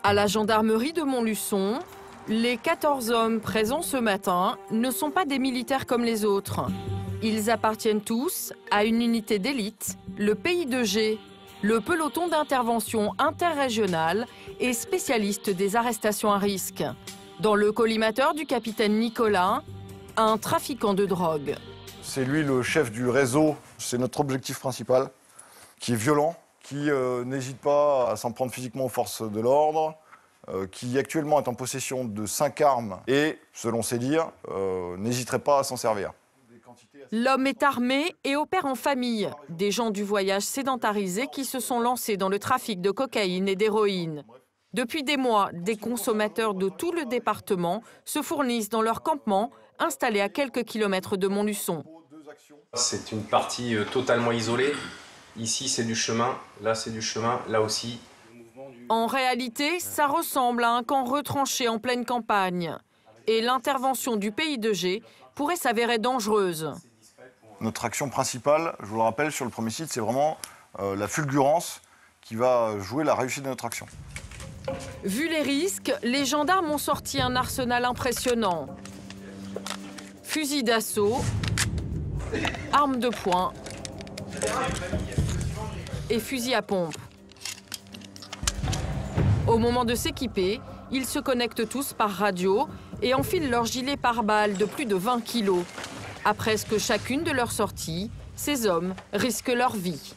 À la gendarmerie de Montluçon, les 14 hommes présents ce matin ne sont pas des militaires comme les autres. Ils appartiennent tous à une unité d'élite, le PI2G, le peloton d'intervention interrégionale et spécialiste des arrestations à risque. Dans le collimateur du capitaine Nicolas, un trafiquant de drogue. C'est lui le chef du réseau, c'est notre objectif principal, qui est violent, qui n'hésite pas à s'en prendre physiquement aux forces de l'ordre, qui actuellement est en possession de 5 armes et, selon ses dires, n'hésiterait pas à s'en servir. L'homme est armé et opère en famille. Des gens du voyage sédentarisés qui se sont lancés dans le trafic de cocaïne et d'héroïne. Depuis des mois, des consommateurs de tout le département se fournissent dans leur campement installé à quelques kilomètres de Montluçon. C'est une partie totalement isolée. Ici, c'est du chemin. Là, c'est du chemin. Là aussi. En réalité, ça ressemble à un camp retranché en pleine campagne. Et l'intervention du PI2G pourrait s'avérer dangereuse. Notre action principale, je vous le rappelle, sur le premier site, c'est vraiment la fulgurance qui va jouer la réussite de notre action. Vu les risques, les gendarmes ont sorti un arsenal impressionnant. Fusil d'assaut, armes de poing et fusil à pompe. Au moment de s'équiper, ils se connectent tous par radio et enfilent leur gilet pare-balles de plus de 20 kilos. À presque chacune de leurs sorties, ces hommes risquent leur vie.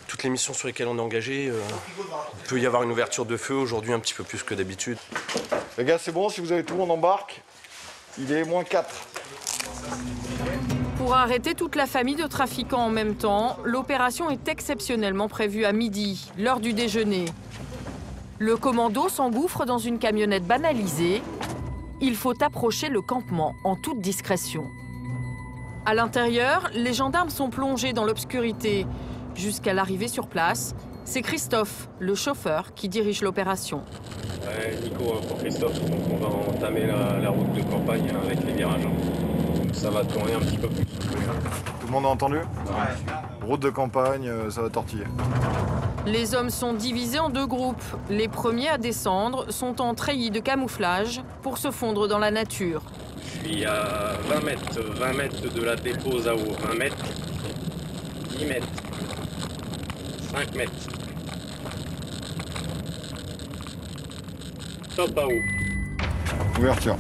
Toutes les missions sur lesquelles on est engagé, il peut y avoir une ouverture de feu aujourd'hui un petit peu plus que d'habitude. Les gars, c'est bon, si vous avez tout, on embarque. Il est -4. Pour arrêter toute la famille de trafiquants en même temps, l'opération est exceptionnellement prévue à midi, l'heure du déjeuner. Le commando s'engouffre dans une camionnette banalisée. Il faut approcher le campement en toute discrétion. À l'intérieur, les gendarmes sont plongés dans l'obscurité. Jusqu'à l'arrivée sur place, c'est Christophe, le chauffeur, qui dirige l'opération. Nico, pour Christophe, donc on va entamer la route de campagne avec les virages. Donc ça va tourner un petit peu plus. Tout le monde a entendu? Ouais. Route de campagne, ça va tortiller. Les hommes sont divisés en 2 groupes. Les premiers à descendre sont en treillis de camouflage pour se fondre dans la nature. Je suis à 20 mètres de la dépose à eau. 20 mètres, 10 mètres, 5 mètres. Top à eau. Ouverture.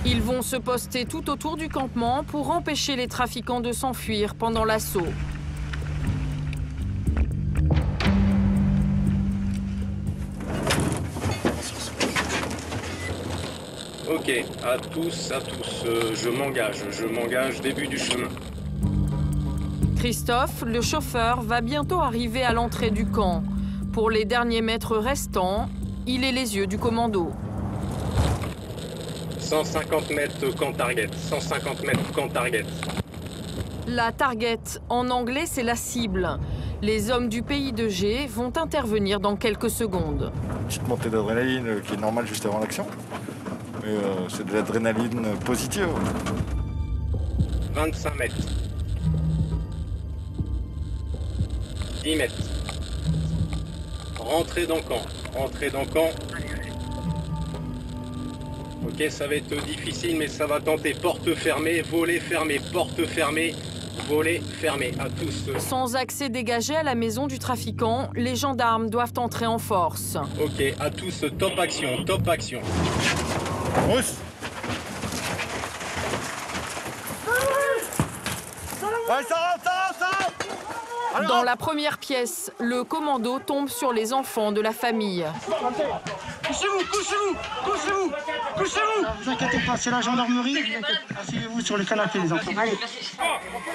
Ils vont se poster tout autour du campement pour empêcher les trafiquants de s'enfuir pendant l'assaut. Ok, à tous, je m'engage, début du chemin. Christophe, le chauffeur, va bientôt arriver à l'entrée du camp. Pour les derniers mètres restants, il est les yeux du commando. 150 mètres camp target, 150 mètres camp target. La target, en anglais, c'est la cible. Les hommes du PI2G vont intervenir dans quelques secondes. Petite montée d'adrénaline qui est normale juste avant l'action. Mais c'est de l'adrénaline positive. 25 mètres. 10 mètres. Rentrez dans le camp. Ok, ça va être difficile, mais ça va tenter. Porte fermée, volet fermé, porte fermée, volet fermé. À tous. Sans accès dégagé à la maison du trafiquant, les gendarmes doivent entrer en force. Ok, à tous, top action, top action. Russe. Ouais, ça rentre. Dans la première pièce, le commando tombe sur les enfants de la famille. Couchez-vous. Ne vous inquiétez pas, c'est la gendarmerie. Asseyez-vous sur le canapé, les enfants. Allez.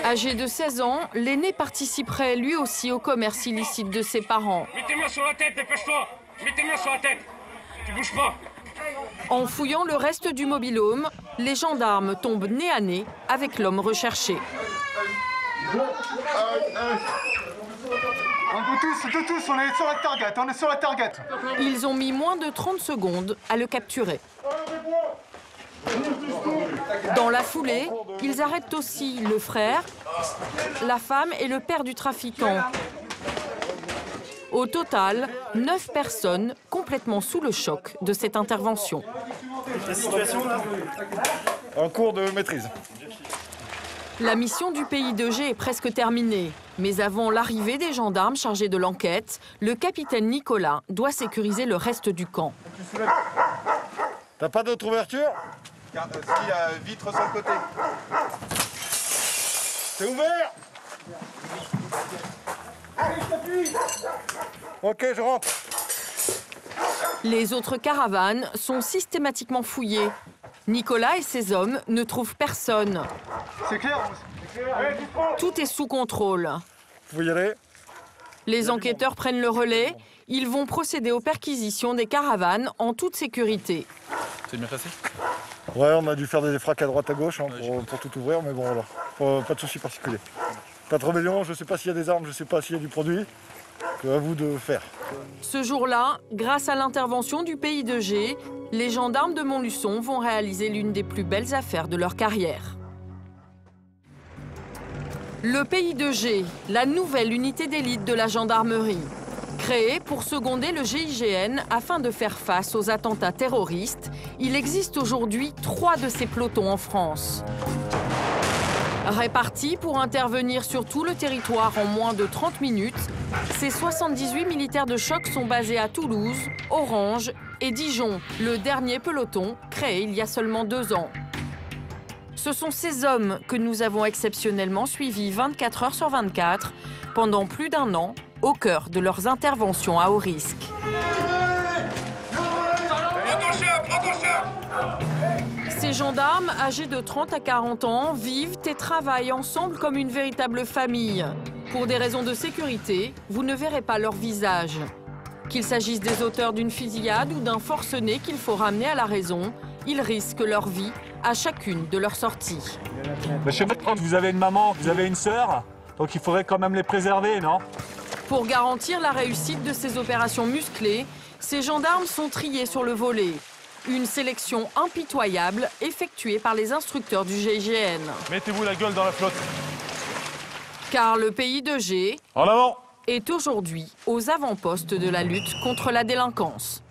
Âgé de 16 ans, l'aîné participerait lui aussi au commerce illicite de ses parents. Mettez-moi sur la tête, dépêche-toi. Mettez-moi sur la tête. Tu bouges pas. En fouillant le reste du mobil-home, les gendarmes tombent nez à nez avec l'homme recherché. Tous, on est sur la target, Ils ont mis moins de 30 secondes à le capturer. Dans la foulée, ils arrêtent aussi le frère, la femme et le père du trafiquant. Au total, 9 personnes complètement sous le choc de cette intervention. La situation là ? En cours de maîtrise. La mission du PI2G est presque terminée. Mais avant l'arrivée des gendarmes chargés de l'enquête, le capitaine Nicolas doit sécuriser le reste du camp. T'as pas d'autre ouverture? S'il y a vitre sur le côté. C'est ouvert? Ok, je rentre. Les autres caravanes sont systématiquement fouillées. Nicolas et ses hommes ne trouvent personne. C'est clair? Tout est sous contrôle. Vous pouvez y aller. Les enquêteurs prennent le relais. Ils vont procéder aux perquisitions des caravanes en toute sécurité. C'est bien passé? Ouais, on a dû faire des fracs à droite à gauche pour tout ouvrir, mais bon voilà, pas de soucis particuliers. Pas de rébellion, je sais pas s'il y a des armes, je sais pas s'il y a du produit. À vous de faire. Ce jour-là, grâce à l'intervention du PI2G, les gendarmes de Montluçon vont réaliser l'une des plus belles affaires de leur carrière. Le PI2G, la nouvelle unité d'élite de la gendarmerie. Créé pour seconder le GIGN afin de faire face aux attentats terroristes, il existe aujourd'hui 3 de ces pelotons en France. Répartis pour intervenir sur tout le territoire en moins de 30 minutes, ces 78 militaires de choc sont basés à Toulouse, Orange et Dijon, le dernier peloton créé il y a seulement 2 ans. Ce sont ces hommes que nous avons exceptionnellement suivis 24 heures sur 24 pendant plus d'1 an au cœur de leurs interventions à haut risque. Ces gendarmes, âgés de 30 à 40 ans, vivent et travaillent ensemble comme une véritable famille. Pour des raisons de sécurité, vous ne verrez pas leur visage. Qu'il s'agisse des auteurs d'une fusillade ou d'un forcené qu'il faut ramener à la raison, ils risquent leur vie à chacune de leurs sorties. Monsieur Bertrand, vous avez une maman, vous avez une sœur, donc il faudrait quand même les préserver, non? Pour garantir la réussite de ces opérations musclées, ces gendarmes sont triés sur le volet. Une sélection impitoyable effectuée par les instructeurs du GIGN. Mettez-vous la gueule dans la flotte. Car le PI2G En avant! est aujourd'hui aux avant-postes de la lutte contre la délinquance.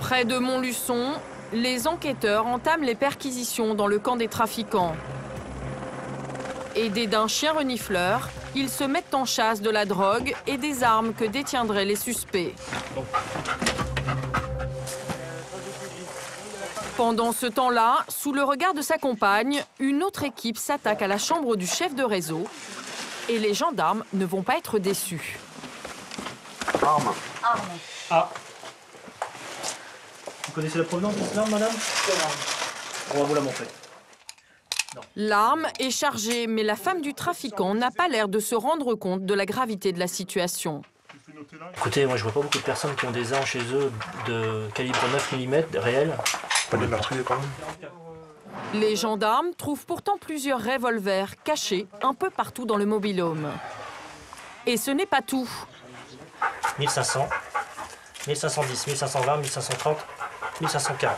Près de Montluçon, les enquêteurs entament les perquisitions dans le camp des trafiquants. Aidés d'un chien renifleur, ils se mettent en chasse de la drogue et des armes que détiendraient les suspects. Pendant ce temps-là, sous le regard de sa compagne, une autre équipe s'attaque à la chambre du chef de réseau et les gendarmes ne vont pas être déçus. Arme. Ah. Vous connaissez la provenance de cette arme, madame? On va vous la montrer. L'arme est chargée, mais la femme du trafiquant n'a pas l'air de se rendre compte de la gravité de la situation. Écoutez, moi je vois pas beaucoup de personnes qui ont des armes chez eux de calibre 9 mm réel. Pas des meurtriers quand même. Les gendarmes trouvent pourtant plusieurs revolvers cachés un peu partout dans le mobil-home. Et ce n'est pas tout. 1500, 1510, 1520, 1530, 1540.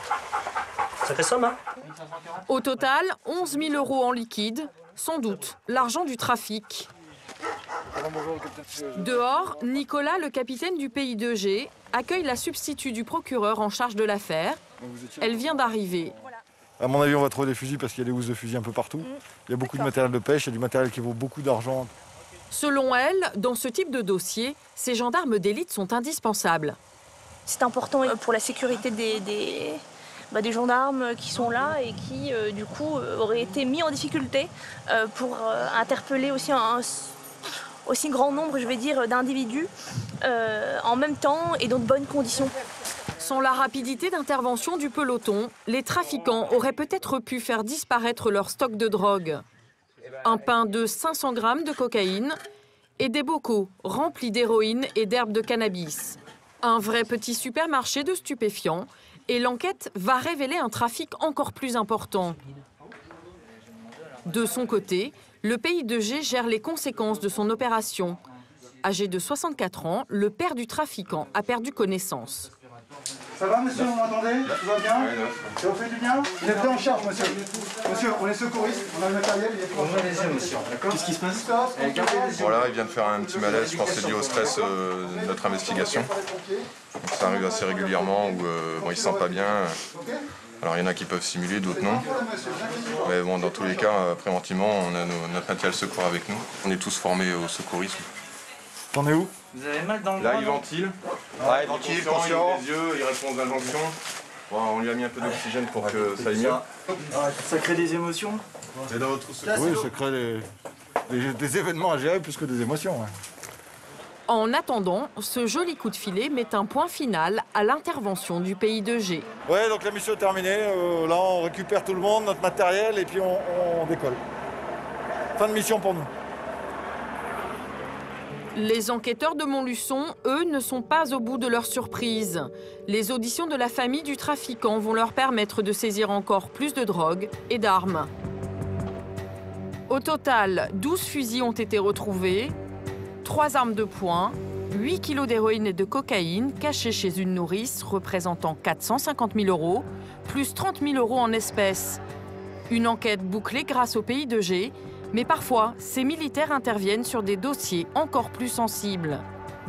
Sacrée somme, hein? Au total, 11 000 € en liquide, sans doute l'argent du trafic. Dehors, Nicolas, le capitaine du PI2G, accueille la substitut du procureur en charge de l'affaire. Elle vient d'arriver. À mon avis, on va trouver des fusils parce qu'il y a des housses de fusils un peu partout. Il y a beaucoup de matériel de pêche, il y a du matériel qui vaut beaucoup d'argent. Selon elle, dans ce type de dossier, ces gendarmes d'élite sont indispensables. C'est important pour la sécurité des gendarmes qui sont là et qui, du coup, auraient été mis en difficulté pour interpeller aussi un aussi grand nombre, je vais dire, d'individus en même temps et dans de bonnes conditions. Sans la rapidité d'intervention du peloton, les trafiquants auraient peut-être pu faire disparaître leur stock de drogue. Un pain de 500 grammes de cocaïne et des bocaux remplis d'héroïne et d'herbes de cannabis. Un vrai petit supermarché de stupéfiants et l'enquête va révéler un trafic encore plus important. De son côté, le PI2G gère les conséquences de son opération. Âgé de 64 ans, le père du trafiquant a perdu connaissance. Ça va, monsieur, vous m'entendez? Tout va bien? Ça vous fait du bien? Vous êtes pris en charge, monsieur. Monsieur, on est secouriste, on a le matériel, il est pris en charge. Qu'est-ce qui se passe? Voilà, il vient de faire un petit malaise, je pense que c'est lié au stress de notre investigation. Ça arrive assez régulièrement où bon, il se sent pas bien. Alors il y en a qui peuvent simuler, d'autres non. Mais bon, dans tous les cas, préventivement, on a notre matériel secours avec nous. On est tous formés au secourisme. T'en es où? Vous avez mal dans le Là, bras, il non? ventile. Ouais, il ventile, conscient. Il ouvre les yeux, il répond aux injonctions. Bon, on lui a mis un peu d'oxygène pour que ça aille mieux. Ça crée des émotions? Et dans votre secours. Oui, ça crée des événements à gérer plus que des émotions. Ouais. En attendant, ce joli coup de filet met un point final à l'intervention du pays de G. Ouais, donc la mission est terminée. Là, on récupère tout le monde, notre matériel, et puis on décolle. Fin de mission pour nous. Les enquêteurs de Montluçon, eux, ne sont pas au bout de leur surprise. Les auditions de la famille du trafiquant vont leur permettre de saisir encore plus de drogue et d'armes. Au total, 12 fusils ont été retrouvés, 3 armes de poing, 8 kilos d'héroïne et de cocaïne cachés chez une nourrice représentant 450 000 €, plus 30 000 € en espèces. Une enquête bouclée grâce au pays de G, mais parfois, ces militaires interviennent sur des dossiers encore plus sensibles,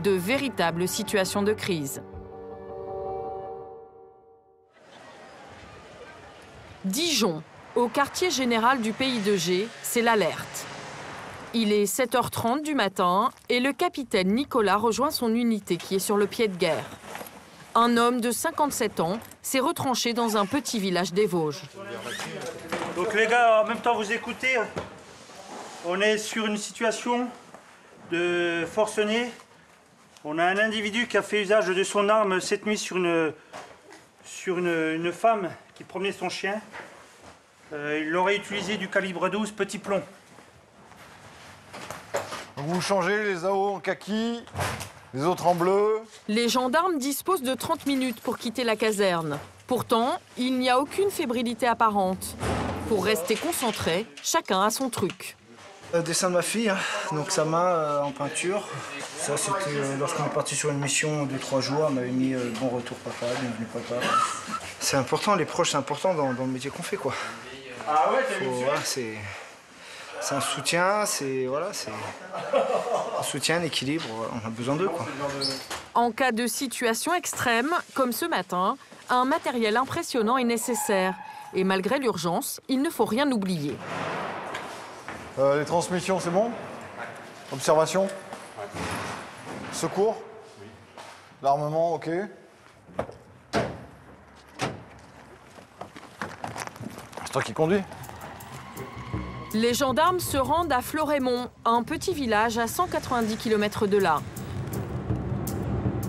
de véritables situations de crise. Dijon, au quartier général du pays de G, c'est l'alerte. Il est 7h30 du matin et le capitaine Nicolas rejoint son unité qui est sur le pied de guerre. Un homme de 57 ans s'est retranché dans un petit village des Vosges. Donc les gars, en même temps vous écoutez, on est sur une situation de forcené. On a un individu qui a fait usage de son arme cette nuit sur une femme qui promenait son chien. Il aurait utilisé du calibre 12 petit plomb. Donc vous changez les AO en kaki, les autres en bleu. Les gendarmes disposent de 30 minutes pour quitter la caserne. Pourtant, il n'y a aucune fébrilité apparente. Pour rester concentré, chacun a son truc. Dessin de ma fille, hein. Donc sa main en peinture. Ça c'était lorsqu'on est parti sur une mission de 3 jours, on m'avait mis bon retour papa, bienvenue papa. C'est important, les proches c'est important dans le métier qu'on fait quoi. Ah ouais, voilà, c'est un soutien, c'est un soutien, un équilibre, on a besoin d'eux quoi. En cas de situation extrême, comme ce matin, un matériel impressionnant est nécessaire. Et malgré l'urgence, il ne faut rien oublier. Les transmissions, c'est bon? Observation? Secours? L'armement, ok. C'est toi qui conduis? Les gendarmes se rendent à Florémont, un petit village à 190 km de là.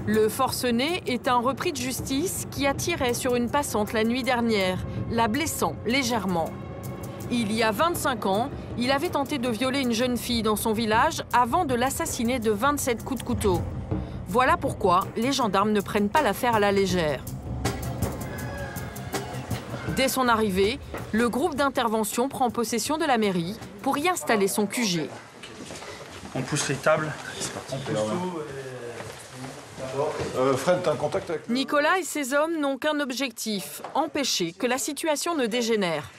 Le forcené est un repris de justice qui a tiré sur une passante la nuit dernière, la blessant légèrement. Il y a 25 ans, il avait tenté de violer une jeune fille dans son village avant de l'assassiner de 27 coups de couteau. Voilà pourquoi les gendarmes ne prennent pas l'affaire à la légère. Dès son arrivée, le groupe d'intervention prend possession de la mairie pour y installer son QG. On pousse les tables, on pousse tout. Fred, t'as un contact avec... Nicolas et ses hommes n'ont qu'un objectif, empêcher que la situation ne dégénère.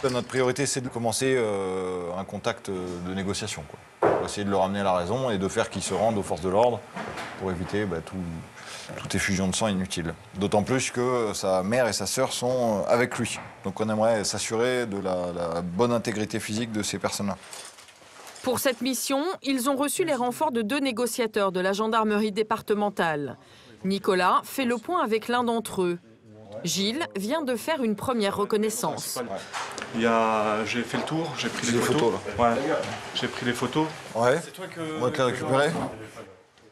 Notre priorité, c'est de commencer un contact de négociation, quoi. Pour essayer de le ramener à la raison et de faire qu'il se rende aux forces de l'ordre pour éviter toute effusion de sang inutile. D'autant plus que sa mère et sa sœur sont avec lui. Donc on aimerait s'assurer de la bonne intégrité physique de ces personnes-là. Pour cette mission, ils ont reçu les renforts de 2 négociateurs de la gendarmerie départementale. Nicolas fait le point avec l'un d'entre eux. Gilles vient de faire une première reconnaissance. J'ai fait le tour, j'ai pris les photos. Ouais, j'ai pris les photos. Ouais, on va te les récupérer.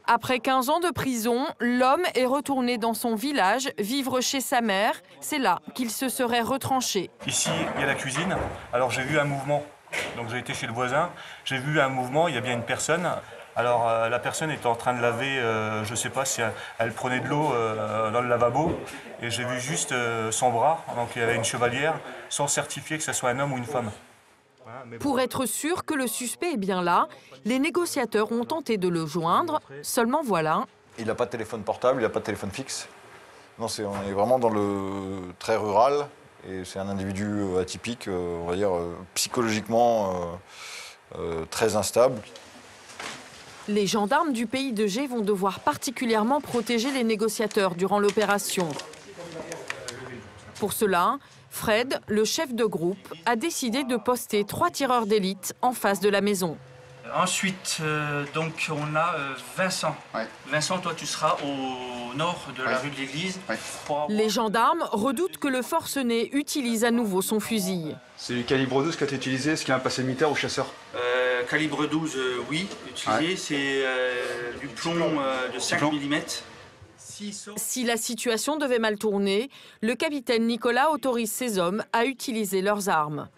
Après 15 ans de prison, l'homme est retourné dans son village, vivre chez sa mère. C'est là qu'il se serait retranché. Ici, il y a la cuisine. Alors j'ai vu un mouvement. Donc j'ai été chez le voisin, j'ai vu un mouvement, il y a bien une personne. Alors la personne était en train de laver, je ne sais pas si elle prenait de l'eau dans le lavabo. Et j'ai vu juste son bras, donc il y avait une chevalière, sans certifier que ce soit un homme ou une femme. Pour être sûr que le suspect est bien là, les négociateurs ont tenté de le joindre. Seulement voilà, Il n'a pas de téléphone portable, il n'a pas de téléphone fixe. Non, on est vraiment dans le très rural et c'est un individu atypique, on va dire psychologiquement très instable. Les gendarmes du pays de Gé vont devoir particulièrement protéger les négociateurs durant l'opération. Pour cela, Fred, le chef de groupe, a décidé de poster 3 tireurs d'élite en face de la maison. Ensuite, donc on a Vincent. Ouais. Vincent, toi tu seras au nord de la rue de l'église. Ouais. Les gendarmes redoutent que le forcené utilise à nouveau son fusil. C'est du calibre 12 qui a été utilisé, ce qui a un passé militaire ou chasseur. Calibre 12, oui, utilisé. Ouais. C'est du plomb de 5 mm. Si la situation devait mal tourner, le capitaine Nicolas autorise ses hommes à utiliser leurs armes.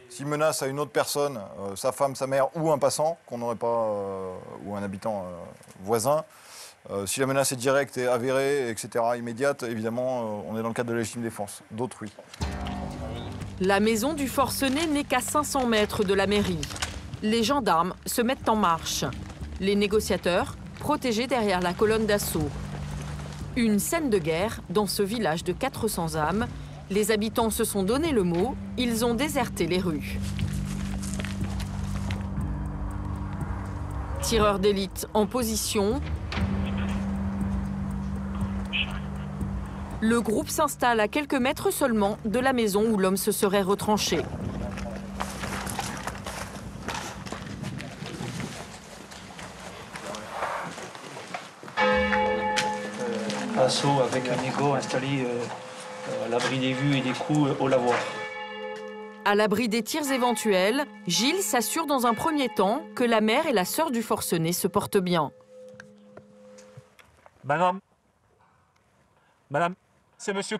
S'il menace à une autre personne, sa femme, sa mère ou un passant, qu'on n'aurait pas, ou un habitant voisin, si la menace est directe et avérée, etc., immédiate, évidemment, on est dans le cadre de la légitime défense. D'autres, oui. La maison du forcené n'est qu'à 500 mètres de la mairie. Les gendarmes se mettent en marche. Les négociateurs, protégés derrière la colonne d'assaut. Une scène de guerre dans ce village de 400 âmes. Les habitants se sont donné le mot, ils ont déserté les rues. Tireurs d'élite en position. Le groupe s'installe à quelques mètres seulement de la maison où l'homme se serait retranché. Assaut avec un égo installé à l'abri des vues et des coups au lavoir. À l'abri des tirs éventuels, Gilles s'assure dans un premier temps que la mère et la sœur du forcené se portent bien. Madame, c'est monsieur.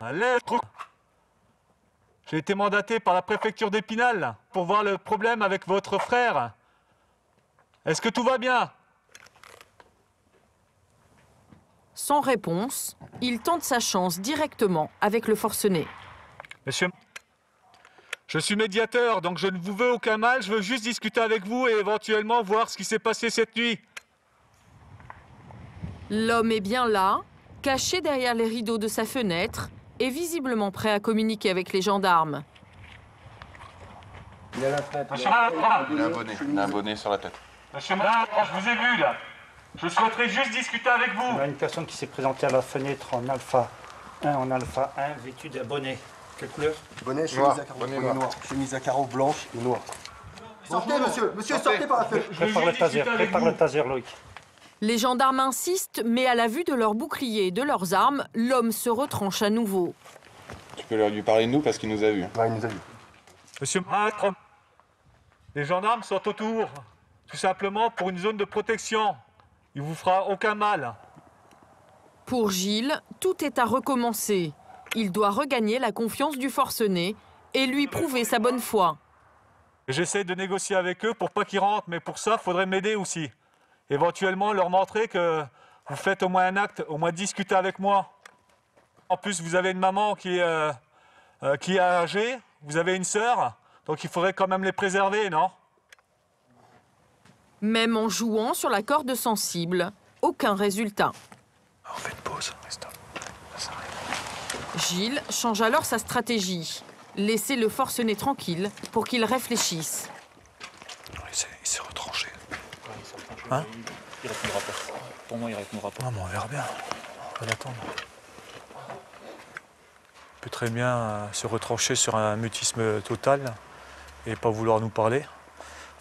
J'ai été mandaté par la préfecture d'Épinal pour voir le problème avec votre frère. Est-ce que tout va bien? Sans réponse, il tente sa chance directement avec le forcené. Monsieur, je suis médiateur, donc je ne vous veux aucun mal. Je veux juste discuter avec vous et éventuellement voir ce qui s'est passé cette nuit. L'homme est bien là, caché derrière les rideaux de sa fenêtre et visiblement prêt à communiquer avec les gendarmes. Il a un bonnet sur la tête. Monsieur, je vous ai vu là. Je souhaiterais juste discuter avec vous. On a une personne qui s'est présentée à la fenêtre en alpha 1, vêtue d'un bonnet. Quelle couleur? Bonnet, chemise à carreaux noir. Chemise à carreaux blanche et noire. Sortez, monsieur. Monsieur, sortez par la fenêtre. Prépare le taser, Loïc. Les gendarmes insistent, mais à la vue de leurs boucliers et de leurs armes, l'homme se retranche à nouveau. Tu peux lui parler de nous parce qu'il nous a vus. Ouais, il nous a vus. Monsieur, les gendarmes sont autour, tout simplement pour une zone de protection. Il vous fera aucun mal. Pour Gilles, tout est à recommencer. Il doit regagner la confiance du forcené et lui prouver sa bonne foi. J'essaie de négocier avec eux pour pas qu'ils rentrent, mais pour ça, il faudrait m'aider aussi. Éventuellement, leur montrer que vous faites au moins un acte, au moins discuter avec moi. En plus, vous avez une maman qui est âgée, vous avez une sœur, donc il faudrait quand même les préserver, non? Même en jouant sur la corde sensible, aucun résultat. On fait une pause, stop. Gilles change alors sa stratégie. Laisser le forcené tranquille pour qu'il réfléchisse. Il s'est retranché. Hein? Il répondra pas. Pour moi, il répondra pas. Non, mais on verra bien. On va l'attendre. Il peut très bien se retrancher sur un mutisme total et pas vouloir nous parler.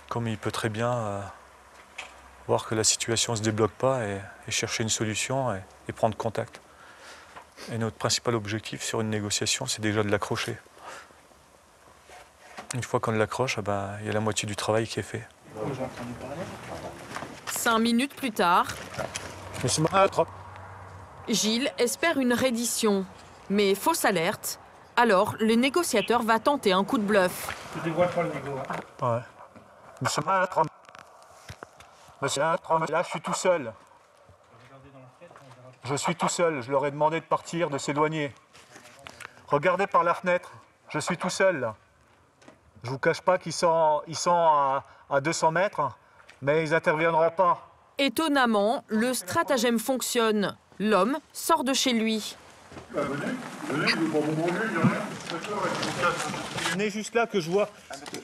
Comme il peut très bien voir que la situation ne se débloque pas et chercher une solution et prendre contact. Et notre principal objectif sur une négociation, c'est déjà de l'accrocher. Une fois qu'on l'accroche, il y a la moitié du travail qui est fait. 5 minutes plus tard, Gilles espère une reddition. Mais fausse alerte, alors le négociateur va tenter un coup de bluff. Tu dévoiles pas le négo. Ouais. Monsieur, là, je suis tout seul. Je suis tout seul. Je leur ai demandé de partir, de s'éloigner. Regardez par la fenêtre. Je suis tout seul, là. Je vous cache pas qu'ils sont à 200 mètres, mais ils n'interviendront pas. Étonnamment, le stratagème fonctionne. L'homme sort de chez lui. Venez juste là que je vois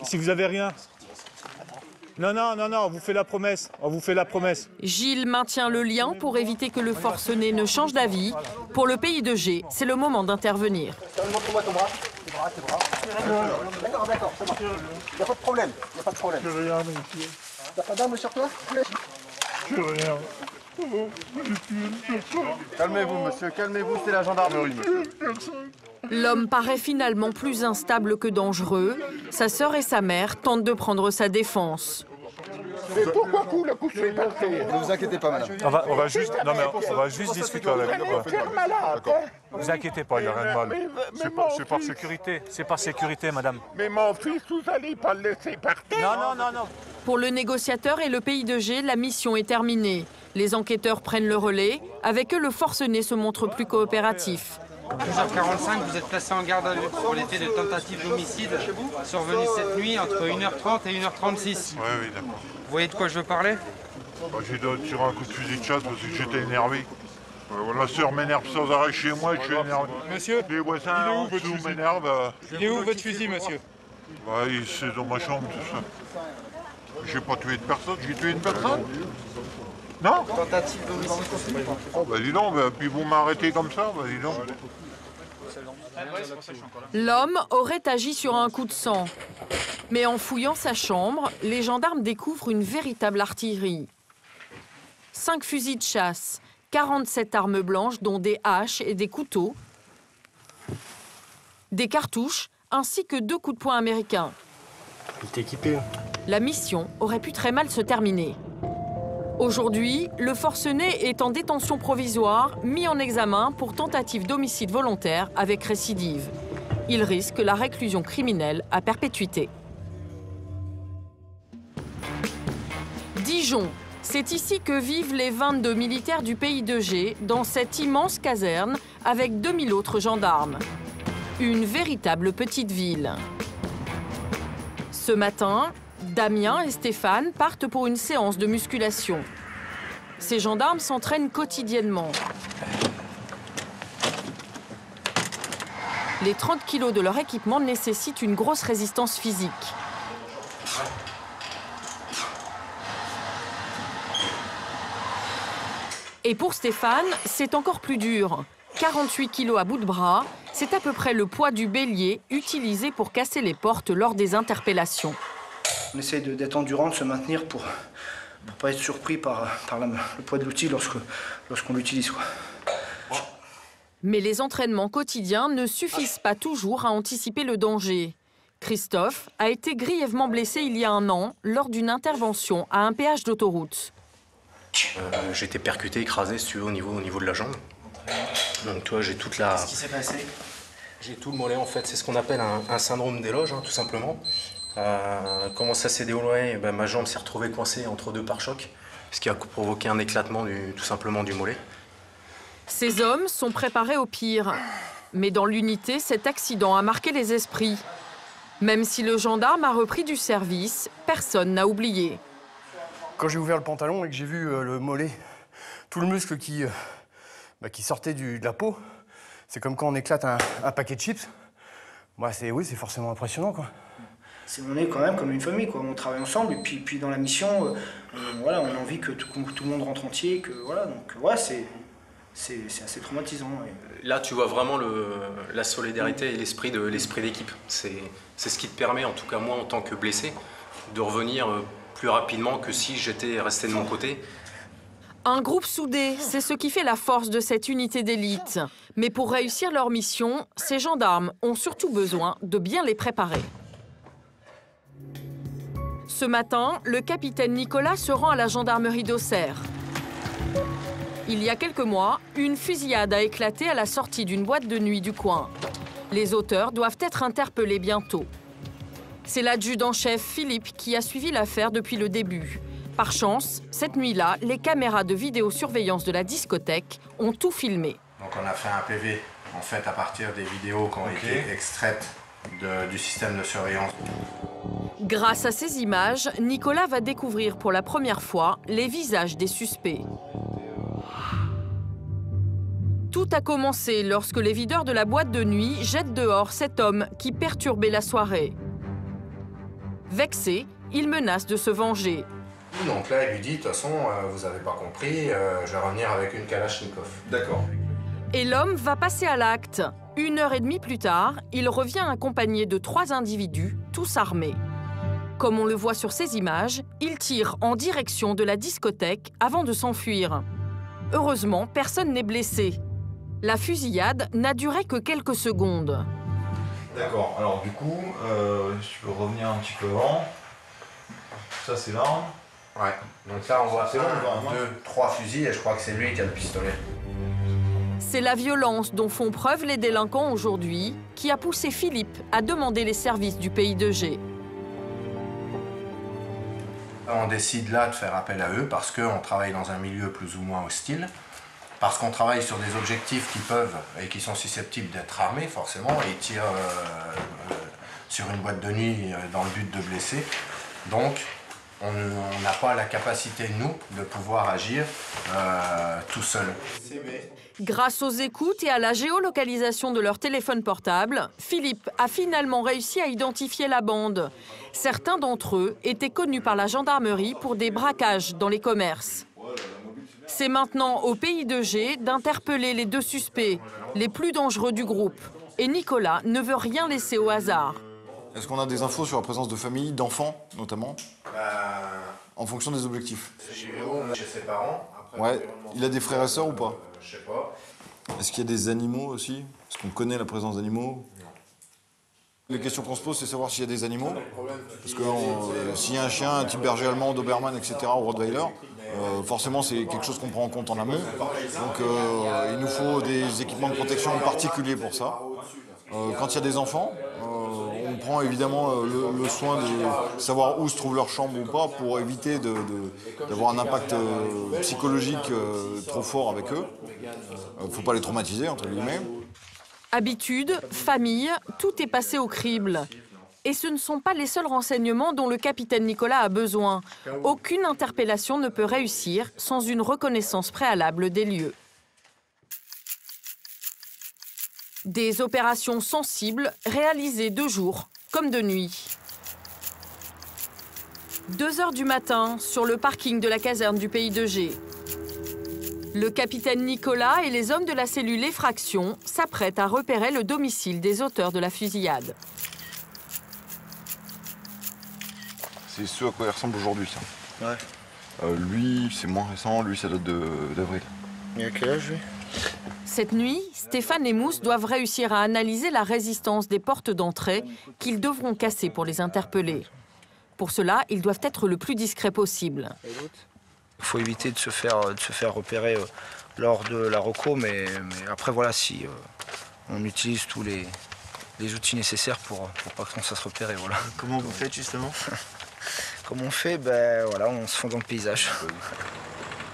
si vous avez rien. Non, on vous fait la promesse. On vous fait la promesse. Gilles maintient le lien pour éviter que le forcené ne change d'avis. Pour le pays de G, c'est le moment d'intervenir. Montre-moi ton bras. Tes bras. D'accord, ça marche. Il n'y a pas de problème. T'as pas d'arme sur toi? Rien. Calmez-vous, monsieur, calmez-vous, c'est la gendarmerie, monsieur. L'homme paraît finalement plus instable que dangereux. Sa sœur et sa mère tentent de prendre sa défense. Mais pourquoi vous la couchez par terre? Ne vous inquiétez pas, madame. On va juste discuter avec vous. Vous inquiétez pas, il n'y a rien de mal. C'est par sécurité. C'est par sécurité, madame. Mais mon fils, vous n'allez pas le laisser par terre? Non. Pour le négociateur et le pays de G, la mission est terminée. Les enquêteurs prennent le relais. Avec eux, le forcené se montre plus coopératif. 12h45, vous êtes placé en garde à vue pour l'été de tentative d'homicide survenu cette nuit entre 1h30 et 1h36. Oui, d'accord. Vous voyez de quoi je veux parler? J'ai tiré un coup de fusil de chasse parce que j'étais énervé. La sœur m'énerve sans arrêt chez moi, je suis énervé. Monsieur, les voisins en dessous m'énervent. Il est où votre fusil, monsieur? C'est dans ma chambre, tout ça. J'ai pas tué de personne, j'ai tué une personne? Non? Tentative d'homicide. Oh, dis donc, puis vous m'arrêtez comme ça, dis donc. L'homme aurait agi sur un coup de sang. Mais en fouillant sa chambre, les gendarmes découvrent une véritable artillerie. 5 fusils de chasse, 47 armes blanches, dont des haches et des couteaux, des cartouches, ainsi que 2 coups de poing américains. Il est équipé. La mission aurait pu très mal se terminer. Aujourd'hui, le forcené est en détention provisoire, mis en examen pour tentative d'homicide volontaire avec récidive. Il risque la réclusion criminelle à perpétuité. Dijon, c'est ici que vivent les 22 militaires du pays de G, dans cette immense caserne avec 2000 autres gendarmes. Une véritable petite ville. Ce matin, Damien et Stéphane partent pour une séance de musculation. Ces gendarmes s'entraînent quotidiennement. Les 30 kilos de leur équipement nécessitent une grosse résistance physique. Et pour Stéphane, c'est encore plus dur. 48 kilos à bout de bras, c'est à peu près le poids du bélier utilisé pour casser les portes lors des interpellations. On essaie d'être endurant, de se maintenir pour ne pas être surpris par le poids de l'outil lorsqu'on l'utilise. Mais les entraînements quotidiens ne suffisent pas toujours à anticiper le danger. Christophe a été grièvement blessé il y a 1 an lors d'une intervention à un péage d'autoroute. J'ai été percuté, écrasé, si tu veux, au niveau de la jambe. Donc toi, j'ai toute la... Qu'est-ce qui s'est passé? J'ai tout le mollet en fait, c'est ce qu'on appelle un syndrome d'éloge, tout simplement. Comment ça s'est déroulé? Ma jambe s'est retrouvée coincée entre 2 pare-chocs, ce qui a provoqué un éclatement tout simplement du mollet. Ces hommes sont préparés au pire. Mais dans l'unité, cet accident a marqué les esprits. Même si le gendarme a repris du service, personne n'a oublié. Quand j'ai ouvert le pantalon et que j'ai vu le mollet, tout le muscle qui sortait de la peau, c'est comme quand on éclate un paquet de chips. Oui, c'est forcément impressionnant, quoi. On est quand même comme une famille, quoi. On travaille ensemble et puis dans la mission, on a envie que tout le monde rentre entier, c'est assez traumatisant. Là, tu vois vraiment la solidarité et l'esprit d'équipe. C'est ce qui te permet, en tout cas moi en tant que blessé, de revenir plus rapidement que si j'étais resté de mon côté. Un groupe soudé, c'est ce qui fait la force de cette unité d'élite. Mais pour réussir leur mission, ces gendarmes ont surtout besoin de bien les préparer. Ce matin, le capitaine Nicolas se rend à la gendarmerie d'Auxerre. Il y a quelques mois, une fusillade a éclaté à la sortie d'une boîte de nuit du coin. Les auteurs doivent être interpellés bientôt. C'est l'adjudant-chef Philippe qui a suivi l'affaire depuis le début. Par chance, cette nuit-là, les caméras de vidéosurveillance de la discothèque ont tout filmé. Donc on a fait un PV, en fait, à partir des vidéos qui ont été extraites du système de surveillance. Grâce à ces images, Nicolas va découvrir pour la première fois les visages des suspects. Tout a commencé lorsque les videurs de la boîte de nuit jettent dehors cet homme qui perturbait la soirée. Vexé, il menace de se venger. Donc là, il lui dit, de toute façon, vous n'avez pas compris, je vais revenir avec une Kalachnikov. D'accord. Et l'homme va passer à l'acte. 1h30 plus tard, il revient accompagné de 3 individus, tous armés. Comme on le voit sur ces images, il tire en direction de la discothèque avant de s'enfuir. Heureusement, personne n'est blessé. La fusillade n'a duré que quelques secondes. D'accord, alors du coup, tu peux revenir un petit peu avant. Ça, c'est l'arme. Ouais, donc là, on voit 1, 2, 3 fusils et je crois que c'est lui qui a le pistolet. C'est la violence dont font preuve les délinquants aujourd'hui qui a poussé Philippe à demander les services du Pays de G. On décide là de faire appel à eux parce qu'on travaille dans un milieu plus ou moins hostile, parce qu'on travaille sur des objectifs qui peuvent et qui sont susceptibles d'être armés forcément et ils tirent sur une boîte de nuit dans le but de blesser. Donc on n'a pas la capacité, nous, de pouvoir agir tout seul. Grâce aux écoutes et à la géolocalisation de leur téléphone portable, Philippe a finalement réussi à identifier la bande. Certains d'entre eux étaient connus par la gendarmerie pour des braquages dans les commerces. C'est maintenant au Pays de G d'interpeller les 2 suspects, les plus dangereux du groupe. Et Nicolas ne veut rien laisser au hasard. Est-ce qu'on a des infos sur la présence de familles, d'enfants notamment, en fonction des objectifs? Chez ses parents. Après, ouais. Il a des frères et sœurs ou pas? Je sais pas. Est-ce qu'il y a des animaux aussi? Est-ce qu'on connaît la présence d'animaux? Les questions qu'on se pose, c'est savoir s'il y a des animaux. Parce que s'il y a un chien, un type berger allemand, Doberman, etc., ou Rottweiler, forcément c'est quelque chose qu'on prend en compte en amont. Donc il nous faut des équipements de protection particuliers pour ça. Quand il y a des enfants, on prend évidemment le soin de savoir où se trouve leur chambre ou pas pour éviter d'avoir un impact psychologique trop fort avec eux. Il ne faut pas les traumatiser, entre guillemets. Habitude, famille, tout est passé au crible. Et ce ne sont pas les seuls renseignements dont le capitaine Nicolas a besoin. Aucune interpellation ne peut réussir sans une reconnaissance préalable des lieux. Des opérations sensibles réalisées de jour comme de nuit. 2h du matin, sur le parking de la caserne du Pays de G. Le capitaine Nicolas et les hommes de la cellule Effraction s'apprêtent à repérer le domicile des auteurs de la fusillade. C'est ce à quoi il ressemble aujourd'hui, ça. Ouais. Lui, c'est moins récent, lui, ça date d'avril. Il a quel âge, lui? Cette nuit, Stéphane et Mousse doivent réussir à analyser la résistance des portes d'entrée qu'ils devront casser pour les interpeller. Pour cela, ils doivent être le plus discrets possible. Il faut éviter de se faire repérer lors de la reco, mais après, voilà, si on utilise tous les outils nécessaires pour pas qu'on se fasse repérer. Voilà. Comment vous faites, justement? Comment on fait? Ben, voilà, on se fond dans le paysage.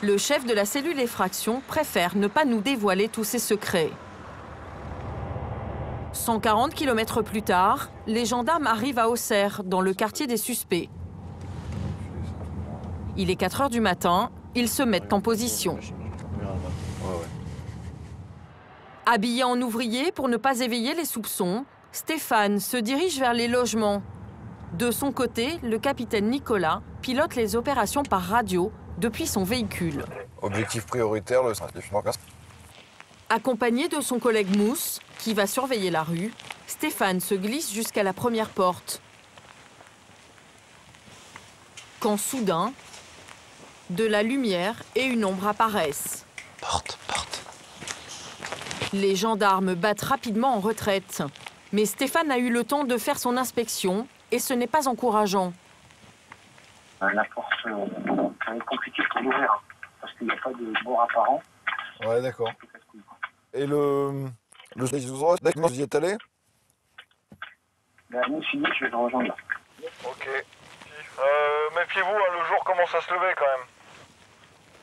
Le chef de la cellule Effraction préfère ne pas nous dévoiler tous ses secrets. 140 km plus tard, les gendarmes arrivent à Auxerre, dans le quartier des suspects. Il est 4h du matin, ils se mettent en position. Habillé en ouvrier pour ne pas éveiller les soupçons, Stéphane se dirige vers les logements. De son côté, le capitaine Nicolas pilote les opérations par radio depuis son véhicule. Objectif prioritaire, le Accompagné de son collègue Mousse, qui va surveiller la rue, Stéphane se glisse jusqu'à la première porte. Quand soudain, de la lumière et une ombre apparaissent. Porte. Les gendarmes battent rapidement en retraite. Mais Stéphane a eu le temps de faire son inspection et ce n'est pas encourageant. La porte, ça va être compliqué pour l'ouvrir, parce qu'il n'y a pas de bord apparent. Ouais, d'accord. Et le vous y êtes allé? Ben, nous, fini, je vais le rejoindre là. Ok. Méfiez-vous, le jour commence à se lever quand même.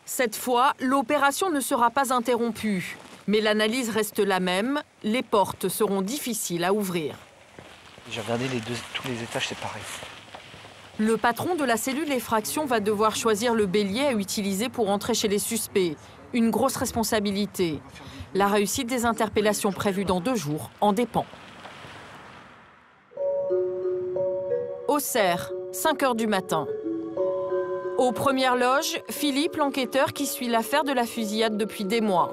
Cette fois, l'opération ne sera pas interrompue. Mais l'analyse reste la même, les portes seront difficiles à ouvrir. J'ai regardé tous les étages, c'est pareil. Le patron de la cellule effraction va devoir choisir le bélier à utiliser pour entrer chez les suspects. Une grosse responsabilité. La réussite des interpellations prévues dans 2 jours en dépend. Auxerre, 5 h du matin. Aux premières loges, Philippe, l'enquêteur qui suit l'affaire de la fusillade depuis des mois.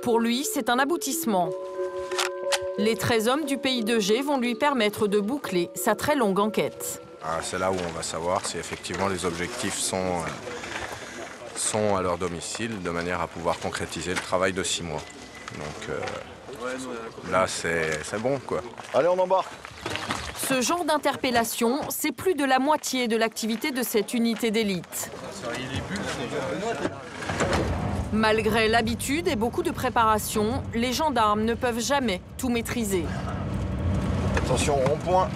Pour lui, c'est un aboutissement. Les 13 hommes du pays de G vont lui permettre de boucler sa très longue enquête. C'est là où on va savoir si effectivement les objectifs sont à leur domicile, de manière à pouvoir concrétiser le travail de 6 mois. Donc là, c'est bon, quoi. Allez, on embarque. Ce genre d'interpellation, c'est plus de la moitié de l'activité de cette unité d'élite. Malgré l'habitude et beaucoup de préparation, les gendarmes ne peuvent jamais tout maîtriser. Attention au rond-point.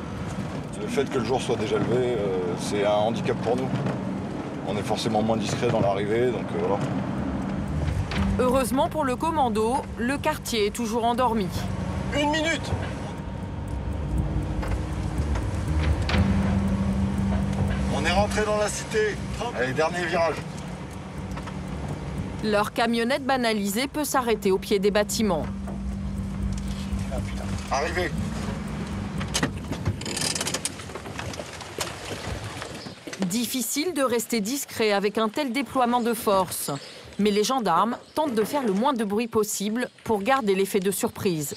Le fait que le jour soit déjà levé, c'est un handicap pour nous. On est forcément moins discret dans l'arrivée, donc voilà. Heureusement pour le commando, le quartier est toujours endormi. 1 minute! On est rentré dans la cité. Allez, dernier virage. Leur camionnette banalisée peut s'arrêter au pied des bâtiments. Arrivez. Difficile de rester discret avec un tel déploiement de force. Mais les gendarmes tentent de faire le moins de bruit possible pour garder l'effet de surprise.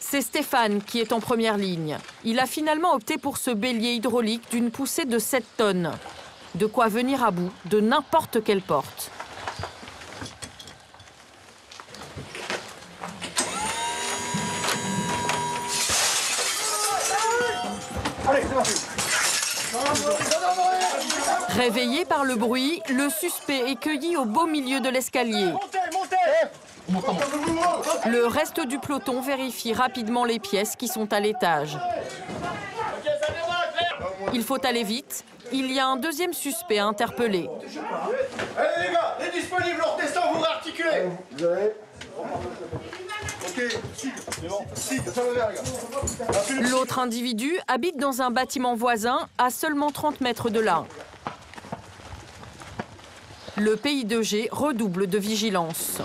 C'est Stéphane qui est en première ligne. Il a finalement opté pour ce bélier hydraulique d'une poussée de 7 tonnes. De quoi venir à bout de n'importe quelle porte. Réveillé par le bruit, le suspect est cueilli au beau milieu de l'escalier. Le reste du peloton vérifie rapidement les pièces qui sont à l'étage. Il faut aller vite. Il y a un deuxième suspect à interpeller. Allez les gars, les disponibles, on redescend, vous réarticulez. Vous avez... Ok, c'est bon. Ça va bien, les gars. L'autre individu habite dans un bâtiment voisin à seulement 30 mètres de là. Le pays de G redouble de vigilance.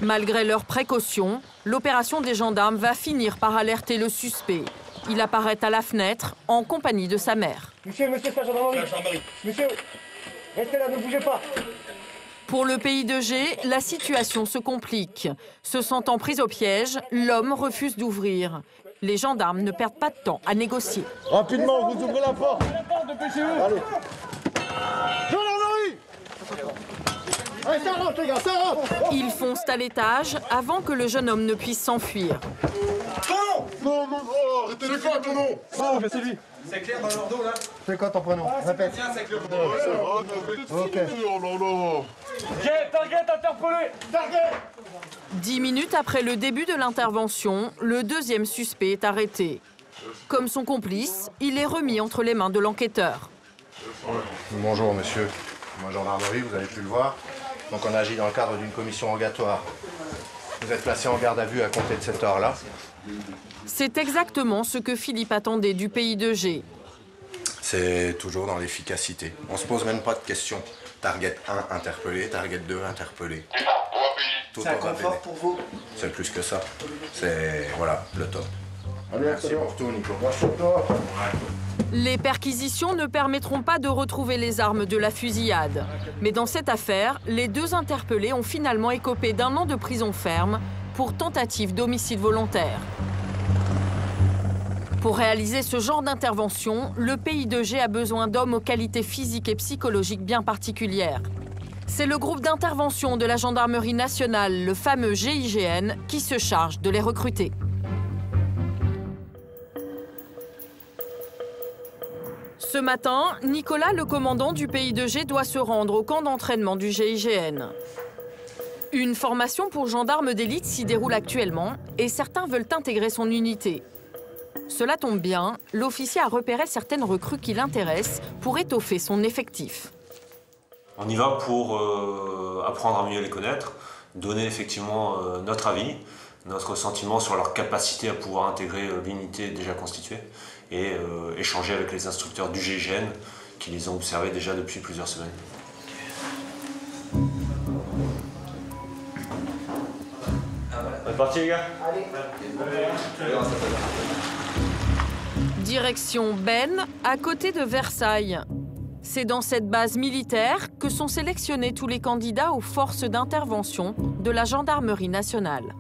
Malgré leurs précautions, l'opération des gendarmes va finir par alerter le suspect. Il apparaît à la fenêtre en compagnie de sa mère. Monsieur, c'est la gendarmerie. Monsieur, restez là, ne bougez pas. Pour le pays de G, la situation se complique. Se sentant pris au piège, l'homme refuse d'ouvrir. Les gendarmes ne perdent pas de temps à négocier. Rapidement, vous ouvrez la porte. Dépêchez-vous. Allez. Gendarmerie. Allez, ça rentre, les gars, ça rentre. Ils foncent à l'étage avant que le jeune homme ne puisse s'enfuir. Non, arrêtez les quoi, ton nom? Non, c'est lui. C'est clair dans leur dos, là? C'est quoi ton prénom? Répète. C'est clair. Ok. Target interpellé. Target. 10 minutes après le début de l'intervention, le deuxième suspect est arrêté. Comme son complice, il est remis entre les mains de l'enquêteur. Bonjour, monsieur. Moi, gendarmerie, vous avez pu le voir. Donc, on agit dans le cadre d'une commission rogatoire. Vous êtes placé en garde à vue à compter de cette heure-là. C'est exactement ce que Philippe attendait du pays de G. C'est toujours dans l'efficacité. On se pose même pas de questions. Target 1 interpellé, target 2 interpellé. C'est un confort pour vous? C'est plus que ça. C'est, voilà, le top. Allez, merci pour tout, Nico. Les perquisitions ne permettront pas de retrouver les armes de la fusillade. Mais dans cette affaire, les 2 interpellés ont finalement écopé d'1 an de prison ferme pour tentative d'homicide volontaire. Pour réaliser ce genre d'intervention, le pays de G a besoin d'hommes aux qualités physiques et psychologiques bien particulières. C'est le groupe d'intervention de la gendarmerie nationale, le fameux GIGN, qui se charge de les recruter. Ce matin, Nicolas, le commandant du pays de G, doit se rendre au camp d'entraînement du GIGN. Une formation pour gendarmes d'élite s'y déroule actuellement et certains veulent intégrer son unité. Cela tombe bien, l'officier a repéré certaines recrues qui l'intéressent pour étoffer son effectif. On y va pour apprendre à mieux les connaître, donner effectivement notre avis, notre sentiment sur leur capacité à pouvoir intégrer l'unité déjà constituée et échanger avec les instructeurs du GIGN qui les ont observés déjà depuis plusieurs semaines. On est parti les gars? Allez. Direction Ben, à côté de Versailles. C'est dans cette base militaire que sont sélectionnés tous les candidats aux forces d'intervention de la gendarmerie nationale.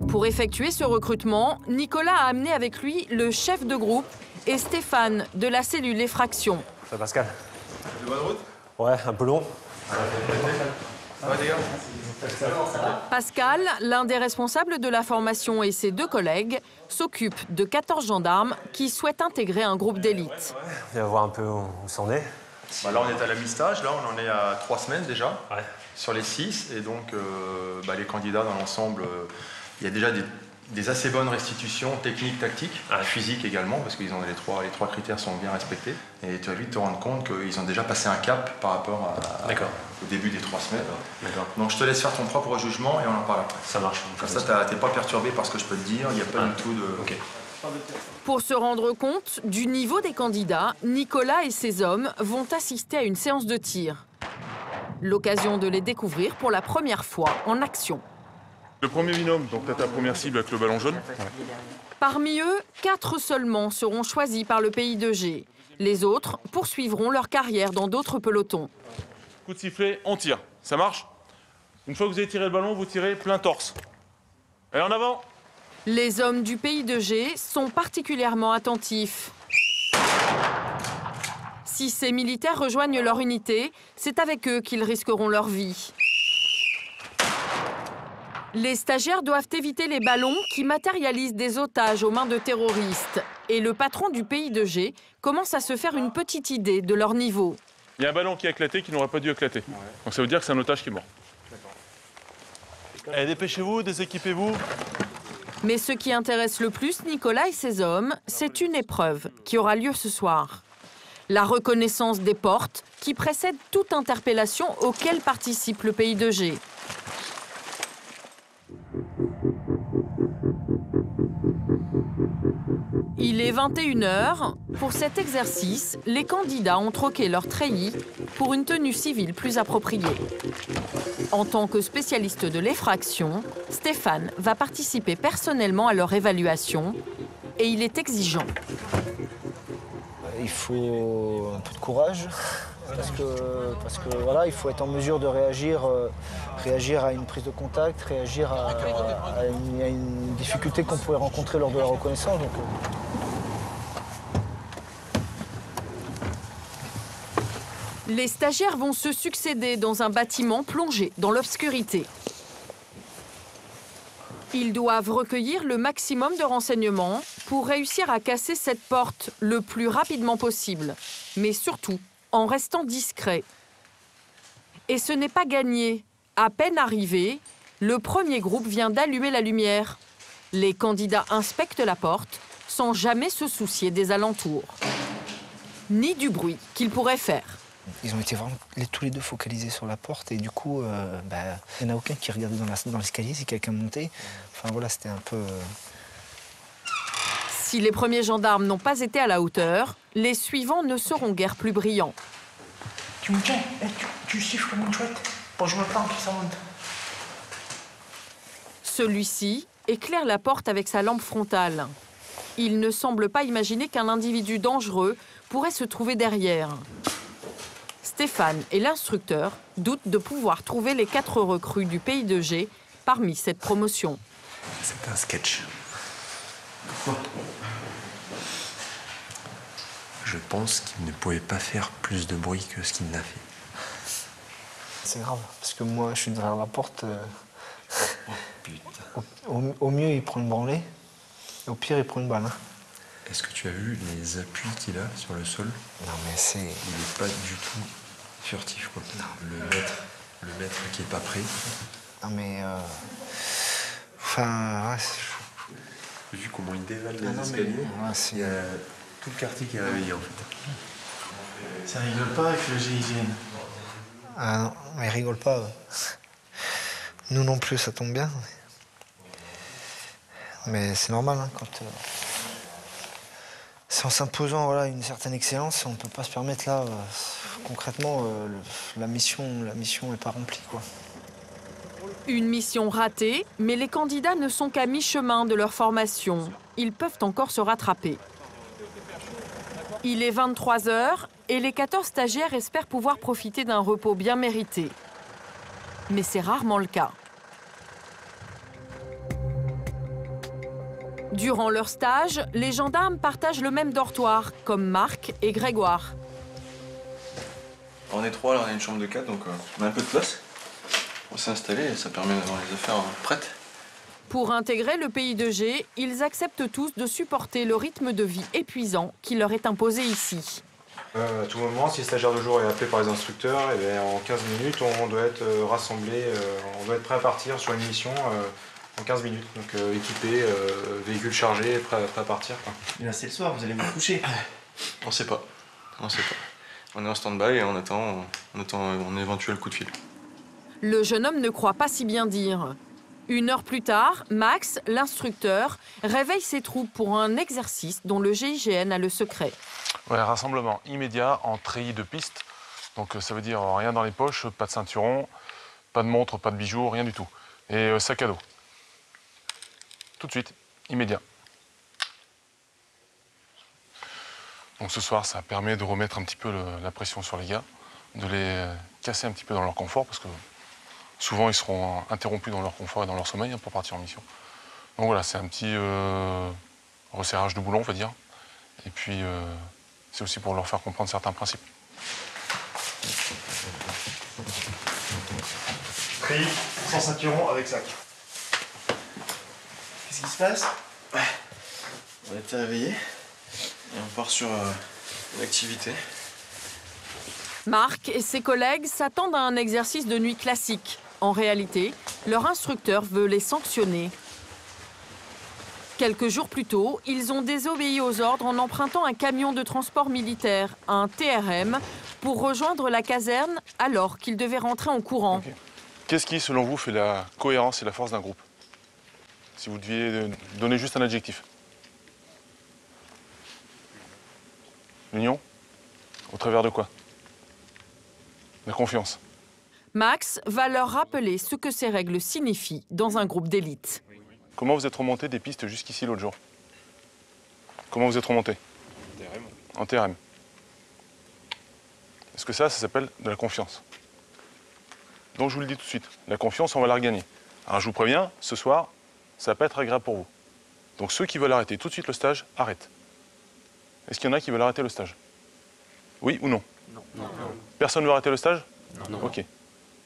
Pour effectuer ce recrutement, Nicolas a amené avec lui le chef de groupe et Stéphane de la cellule effraction. Ça va Pascal? De bonne route? Ouais, un peu long. Ça va les gars? Pascal, l'un des responsables de la formation et ses 2 collègues, s'occupe de 14 gendarmes qui souhaitent intégrer un groupe d'élite. On va voir un peu où ça en est. Bah là on est à la mi-stage, là on en est à 3 semaines déjà, sur les 6, et donc les candidats dans l'ensemble, il y a déjà des assez bonnes restitutions techniques, tactiques, physiques également, parce que les trois critères sont bien respectés, et tu vas vite te rendre compte qu'ils ont déjà passé un cap par rapport au début des 3 semaines. Donc je te laisse faire ton propre jugement et on en parle après. Ça marche. Comme ça t'es pas perturbé par ce que je peux te dire, il n'y a pas du tout de... Pour se rendre compte du niveau des candidats, Nicolas et ses hommes vont assister à une séance de tir. L'occasion de les découvrir pour la première fois en action. Le premier binôme, donc t'as ta première cible avec le ballon jaune. Parmi eux, 4 seulement seront choisis par le pays de G. Les autres poursuivront leur carrière dans d'autres pelotons. Coup de sifflet, on tire. Ça marche? Une fois que vous avez tiré le ballon, vous tirez plein torse. Allez, en avant! Les hommes du pays de G sont particulièrement attentifs. Si ces militaires rejoignent leur unité, c'est avec eux qu'ils risqueront leur vie. Les stagiaires doivent éviter les ballons qui matérialisent des otages aux mains de terroristes. Et le patron du pays de G commence à se faire une petite idée de leur niveau. Il y a un ballon qui a éclaté qui n'aurait pas dû éclater. Donc ça veut dire que c'est un otage qui est mort. Allez, dépêchez-vous, déséquipez-vous. Mais ce qui intéresse le plus Nicolas et ses hommes, c'est une épreuve qui aura lieu ce soir. La reconnaissance des portes qui précède toute interpellation auquel participe le pays de G. Il est 21h. Pour cet exercice, les candidats ont troqué leur treillis pour une tenue civile plus appropriée. En tant que spécialiste de l'effraction, Stéphane va participer personnellement à leur évaluation et il est exigeant. Il faut un peu de courage parce que voilà, il faut être en mesure de réagir à une prise de contact, réagir à une difficulté qu'on pourrait rencontrer lors de la reconnaissance. Donc, Les stagiaires vont se succéder dans un bâtiment plongé dans l'obscurité. Ils doivent recueillir le maximum de renseignements pour réussir à casser cette porte le plus rapidement possible, mais surtout en restant discret. Et ce n'est pas gagné. À peine arrivé, le premier groupe vient d'allumer la lumière. Les candidats inspectent la porte sans jamais se soucier des alentours, ni du bruit qu'ils pourraient faire. Ils ont été vraiment tous les deux focalisés sur la porte et du coup, il n'y en a aucun qui regardait dans l'escalier si quelqu'un montait. Enfin voilà, c'était un peu... Si les premiers gendarmes n'ont pas été à la hauteur, les suivants ne seront guère plus brillants. Tu me tiens, tu siffles comme une chouette pour que je me plante que ça monte. Celui-ci éclaire la porte avec sa lampe frontale. Il ne semble pas imaginer qu'un individu dangereux pourrait se trouver derrière. Stéphane et l'instructeur doutent de pouvoir trouver les 4 recrues du pays de G parmi cette promotion. C'est un sketch. Pourquoi? Je pense qu'il ne pouvait pas faire plus de bruit que ce qu'il l'a fait. C'est grave, parce que moi, je suis derrière la porte. Oh, putain. Au mieux, il prend une branlée, et au pire, il prend une balle. Hein. Est-ce que tu as vu les appuis qu'il a sur le sol? Non, mais c'est... Il n'est pas du tout furtif, quoi. Non. Le maître qui est pas prêt. Non, mais... Enfin... J'ai vu comment il dévale les escaliers. Il y a tout le quartier qui est réveillé, en fait. Ça rigole pas avec le GIGN. Ah non, mais il rigole pas. Nous non plus, ça tombe bien. Mais c'est normal, hein, quand... c'est en s'imposant voilà, une certaine excellence, on ne peut pas se permettre là, concrètement, la mission n'est pas remplie, quoi. Une mission ratée, mais les candidats ne sont qu'à mi-chemin de leur formation. Ils peuvent encore se rattraper. Il est 23 h et les 14 stagiaires espèrent pouvoir profiter d'un repos bien mérité. Mais c'est rarement le cas. Durant leur stage, les gendarmes partagent le même dortoir, comme Marc et Grégoire. On est 3, là on a une chambre de 4, donc on a un peu de place. On s'est installé et ça permet d'avoir les affaires prêtes. Pour intégrer le pays de G, ils acceptent tous de supporter le rythme de vie épuisant qui leur est imposé ici. À tout moment, si le stagiaire de jour est appelé par les instructeurs, et bien en 15 minutes, on doit être rassemblé, on doit être prêt à partir sur une mission en 15 minutes. Donc équipé, véhicule chargé, prêt à partir, quoi. Et là c'est le soir, vous allez vous coucher. On sait pas. On sait pas. On est en stand-by et on attend un éventuel coup de fil. Le jeune homme ne croit pas si bien dire. 1 heure plus tard, Max, l'instructeur, réveille ses troupes pour un exercice dont le GIGN a le secret. Ouais, rassemblement immédiat en treillis de piste. Donc ça veut dire rien dans les poches, pas de ceinturon, pas de montre, pas de bijoux, rien du tout. Et sac à dos. Tout de suite, immédiat. Donc ce soir, ça permet de remettre un petit peu la pression sur les gars, de les casser un petit peu dans leur confort, parce que souvent ils seront interrompus dans leur confort et dans leur sommeil pour partir en mission. Donc voilà, c'est un petit resserrage de boulon, on va dire. Et puis c'est aussi pour leur faire comprendre certains principes. Tri, sans ceinturon, avec sac. Qu'est-ce qui se passe? On a été réveillés et on part sur une activité. Marc et ses collègues s'attendent à un exercice de nuit classique. En réalité, leur instructeur veut les sanctionner. Quelques jours plus tôt, ils ont désobéi aux ordres en empruntant un camion de transport militaire, un TRM, pour rejoindre la caserne alors qu'ils devaient rentrer en courant. Okay. Qu'est-ce qui, selon vous, fait la cohérence et la force d'un groupe? Si vous deviez donner juste un adjectif. L'union? Au travers de quoi? La confiance. Max va leur rappeler ce que ces règles signifient dans un groupe d'élite. Comment vous êtes remonté des pistes jusqu'ici l'autre jour? Comment vous êtes remonté? En TRM. Est-ce que ça s'appelle de la confiance? Donc je vous le dis tout de suite, la confiance, on va la regagner. Alors je vous préviens, ce soir, ça va pas être agréable pour vous. Donc ceux qui veulent arrêter tout de suite le stage, arrêtent. Est-ce qu'il y en a qui veulent arrêter le stage? Oui ou non? Non. Personne ne veut arrêter le stage? Non. Ok.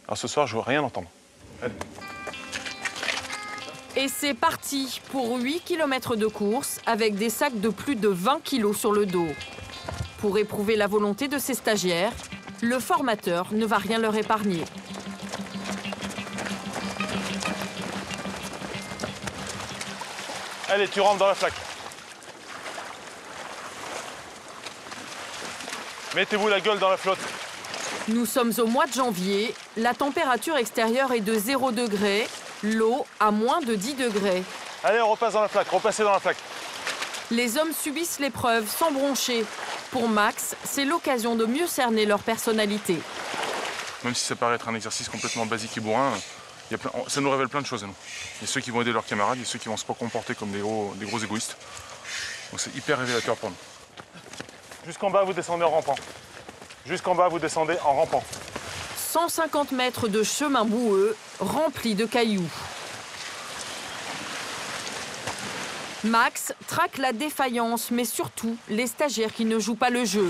Alors ce soir, je veux rien entendre. Allez. Et c'est parti pour 8 km de course avec des sacs de plus de 20 kg sur le dos. Pour éprouver la volonté de ses stagiaires, le formateur ne va rien leur épargner. Allez, tu rentres dans la flaque. Mettez-vous la gueule dans la flotte. Nous sommes au mois de janvier. La température extérieure est de 0 degré, l'eau à moins de 10 degrés. Allez, on repasse dans la flaque, repassez dans la flaque. Les hommes subissent l'épreuve sans broncher. Pour Max, c'est l'occasion de mieux cerner leur personnalité. Même si ça paraît être un exercice complètement basique et bourrin, ça nous révèle plein de choses à nous. Il y a ceux qui vont aider leurs camarades, il y a ceux qui vont se pas comporter comme des gros égoïstes. Donc c'est hyper révélateur pour nous. Jusqu'en bas, vous descendez en rampant. Jusqu'en bas, vous descendez en rampant. 150 mètres de chemin boueux, rempli de cailloux. Max traque la défaillance, mais surtout les stagiaires qui ne jouent pas le jeu.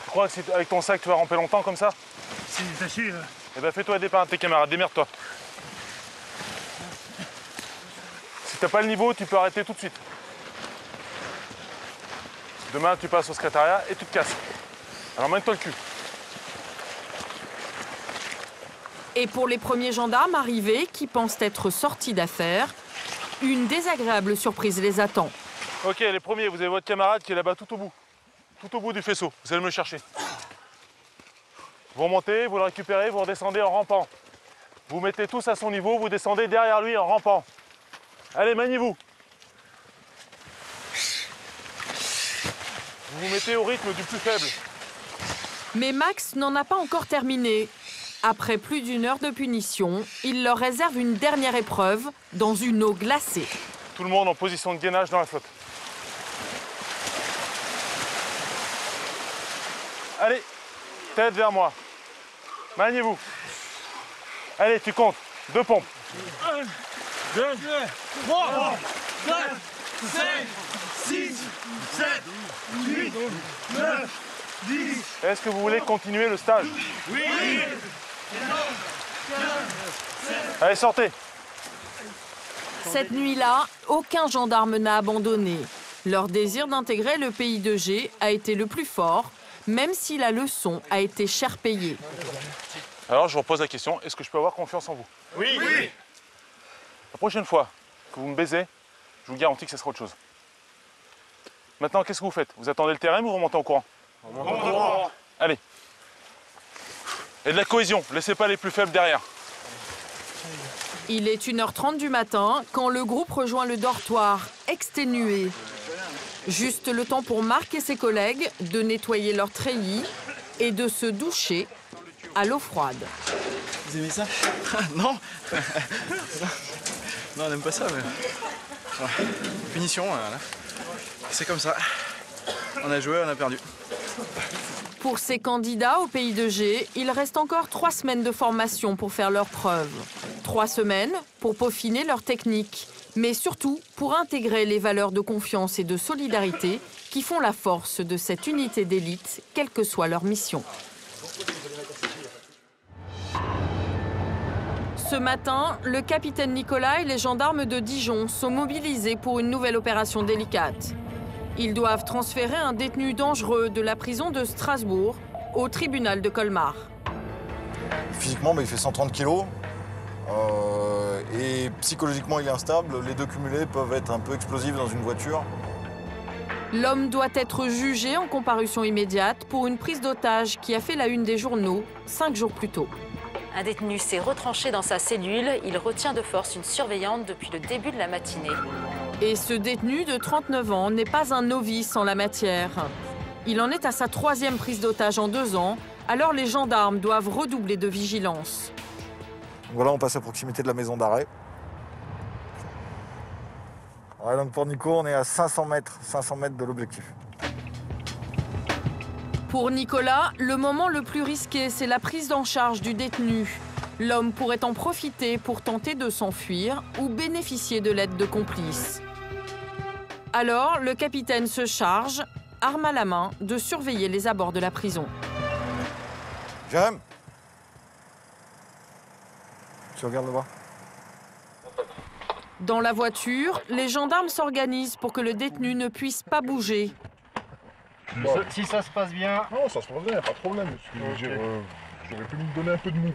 Tu crois que avec ton sac, tu vas ramper longtemps comme ça? Si, t'assure. Eh ben fais-toi des pains à tes camarades, démerde-toi. Si t'as pas le niveau, tu peux arrêter tout de suite. Demain, tu passes au secrétariat et tu te casses. Alors mène-toi le cul. Et pour les premiers gendarmes arrivés qui pensent être sortis d'affaires, une désagréable surprise les attend. Ok, les premiers, vous avez votre camarade qui est là-bas tout au bout du faisceau. Vous allez me le chercher. Vous remontez, vous le récupérez, vous redescendez en rampant. Vous mettez tous à son niveau, vous descendez derrière lui en rampant. Allez, maniez-vous. Vous vous mettez au rythme du plus faible. Mais Max n'en a pas encore terminé. Après plus d'1 heure de punition, il leur réserve une dernière épreuve dans une eau glacée. Tout le monde en position de gainage dans la flotte. Allez, tête vers moi. Maniez-vous. Allez, tu comptes. 2 pompes. 1, 2, 3, 4, 5, 6, 7, 8, 9, 10. Est-ce que vous voulez continuer le stage? Oui. Allez, sortez. Cette nuit-là, aucun gendarme n'a abandonné. Leur désir d'intégrer le pays de G a été le plus fort, même si la leçon a été cher payée. Alors, je vous repose la question, est-ce que je peux avoir confiance en vous? Oui. La prochaine fois que vous me baisez, je vous garantis que ce sera autre chose. Maintenant, qu'est-ce que vous faites? Vous attendez le terrain ou vous remontez en courant? On monte en courant. Allez. Et de la cohésion, laissez pas les plus faibles derrière. Il est 1h30 du matin quand le groupe rejoint le dortoir, exténué. Juste le temps pour Marc et ses collègues de nettoyer leur treillis et de se doucher à l'eau froide. Vous aimez ça? Non. Non, on n'aime pas ça, mais... Ouais. Punition, voilà. C'est comme ça. On a joué, on a perdu. Pour ces candidats au pays de G, il reste encore 3 semaines de formation pour faire leurs preuves. 3 semaines pour peaufiner leur technique, mais surtout pour intégrer les valeurs de confiance et de solidarité qui font la force de cette unité d'élite, quelle que soit leur mission. Ce matin, le capitaine Nicolas et les gendarmes de Dijon sont mobilisés pour une nouvelle opération délicate. Ils doivent transférer un détenu dangereux de la prison de Strasbourg au tribunal de Colmar. Physiquement, il fait 130 kilos. Et psychologiquement, il est instable. Les deux cumulés peuvent être un peu explosifs dans une voiture. L'homme doit être jugé en comparution immédiate pour une prise d'otage qui a fait la une des journaux 5 jours plus tôt. Un détenu s'est retranché dans sa cellule. Il retient de force une surveillante depuis le début de la matinée. Et ce détenu de 39 ans n'est pas un novice en la matière. Il en est à sa 3e prise d'otage en 2 ans, alors les gendarmes doivent redoubler de vigilance. Voilà, on passe à proximité de la maison d'arrêt. Ouais, donc pour Nico, on est à 500 mètres de l'objectif. Pour Nicolas, le moment le plus risqué, c'est la prise en charge du détenu. L'homme pourrait en profiter pour tenter de s'enfuir ou bénéficier de l'aide de complices. Alors, le capitaine se charge, arme à la main, de surveiller les abords de la prison. Jérém, tu regardes le bas. Dans la voiture, les gendarmes s'organisent pour que le détenu ne puisse pas bouger. Si ça se passe bien... Non, ça se passe bien, pas de problème. J'aurais pu me donner un peu de mou.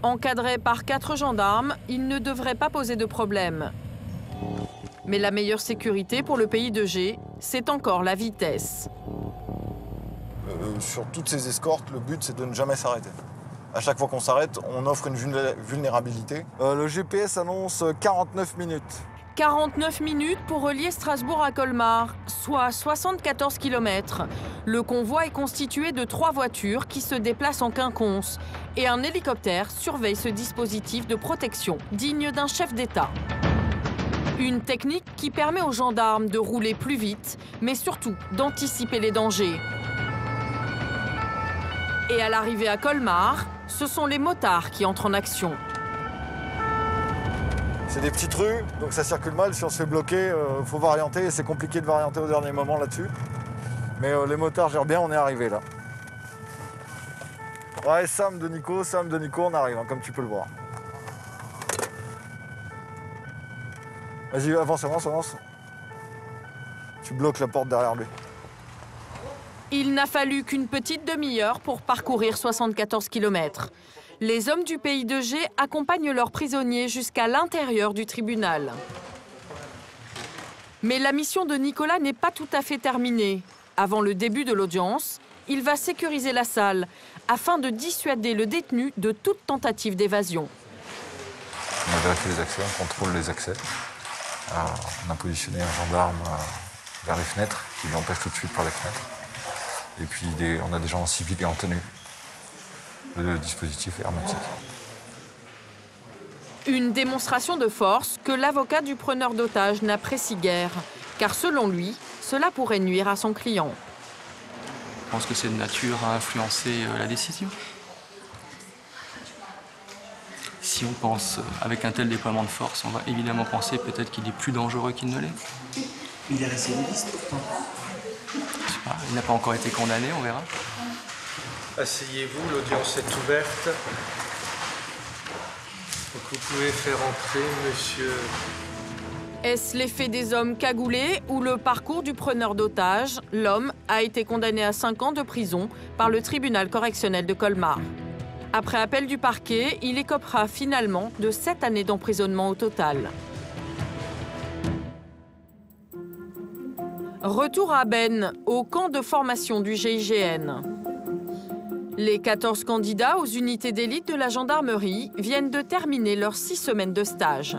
Encadré par 4 gendarmes, il ne devrait pas poser de problème. Mais la meilleure sécurité pour le pays de G, c'est encore la vitesse. Sur toutes ces escortes, le but, c'est de ne jamais s'arrêter. À chaque fois qu'on s'arrête, on offre une vulnérabilité. Le GPS annonce 49 minutes. 49 minutes pour relier Strasbourg à Colmar, soit 74 km. Le convoi est constitué de 3 voitures qui se déplacent en quinconce. Et un hélicoptère surveille ce dispositif de protection digne d'un chef d'État. Une technique qui permet aux gendarmes de rouler plus vite, mais surtout d'anticiper les dangers. Et à l'arrivée à Colmar, ce sont les motards qui entrent en action. C'est des petites rues, donc ça circule mal. Si on se fait bloquer, il faut varianter. Et c'est compliqué de varianter au dernier moment là-dessus. Mais les motards gèrent bien, on est arrivé là. Ouais, Sam de Nico, on arrive, hein, comme tu peux le voir. Vas-y, avance. Tu bloques la porte derrière lui. Il n'a fallu qu'une petite demi-heure pour parcourir 74 km. Les hommes du pays de G accompagnent leurs prisonniers jusqu'à l'intérieur du tribunal. Mais la mission de Nicolas n'est pas tout à fait terminée. Avant le début de l'audience, il va sécuriser la salle afin de dissuader le détenu de toute tentative d'évasion. On a vérifié les accès, on contrôle les accès. On a positionné un gendarme vers les fenêtres, qui l'empêche tout de suite par les fenêtres. Et puis on a des gens en civil et en tenue. Le dispositif est hermétique. Une démonstration de force que l'avocat du preneur d'otages n'apprécie guère, car selon lui, cela pourrait nuire à son client. Je pense que c'est de nature à influencer la décision. Si on pense avec un tel déploiement de force, on va évidemment penser peut-être qu'il est plus dangereux qu'il ne l'est. Il est récidiviste pourtant. Je sais pas, il n'a pas encore été condamné, on verra. Asseyez-vous, l'audience est ouverte. Donc vous pouvez faire entrer monsieur... Est-ce l'effet des hommes cagoulés ou le parcours du preneur d'otages? L'homme a été condamné à 5 ans de prison par le tribunal correctionnel de Colmar. Après appel du parquet, il écopera finalement de 7 années d'emprisonnement au total. Retour à Ben, au camp de formation du GIGN. Les 14 candidats aux unités d'élite de la gendarmerie viennent de terminer leurs 6 semaines de stage.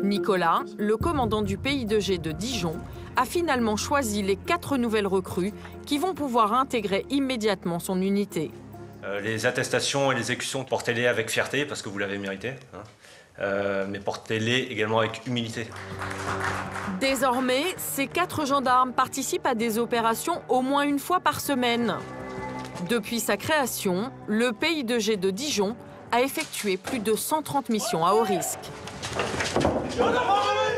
Nicolas, le commandant du PI2G de Dijon, a finalement choisi les 4 nouvelles recrues qui vont pouvoir intégrer immédiatement son unité. Les attestations et les exécutions, portez-les avec fierté parce que vous l'avez mérité, hein. Mais portez-les également avec humilité. Désormais, ces 4 gendarmes participent à des opérations au moins une fois par semaine. Depuis sa création, le PI2G de Dijon a effectué plus de 130 missions à haut risque. Gendarmerie!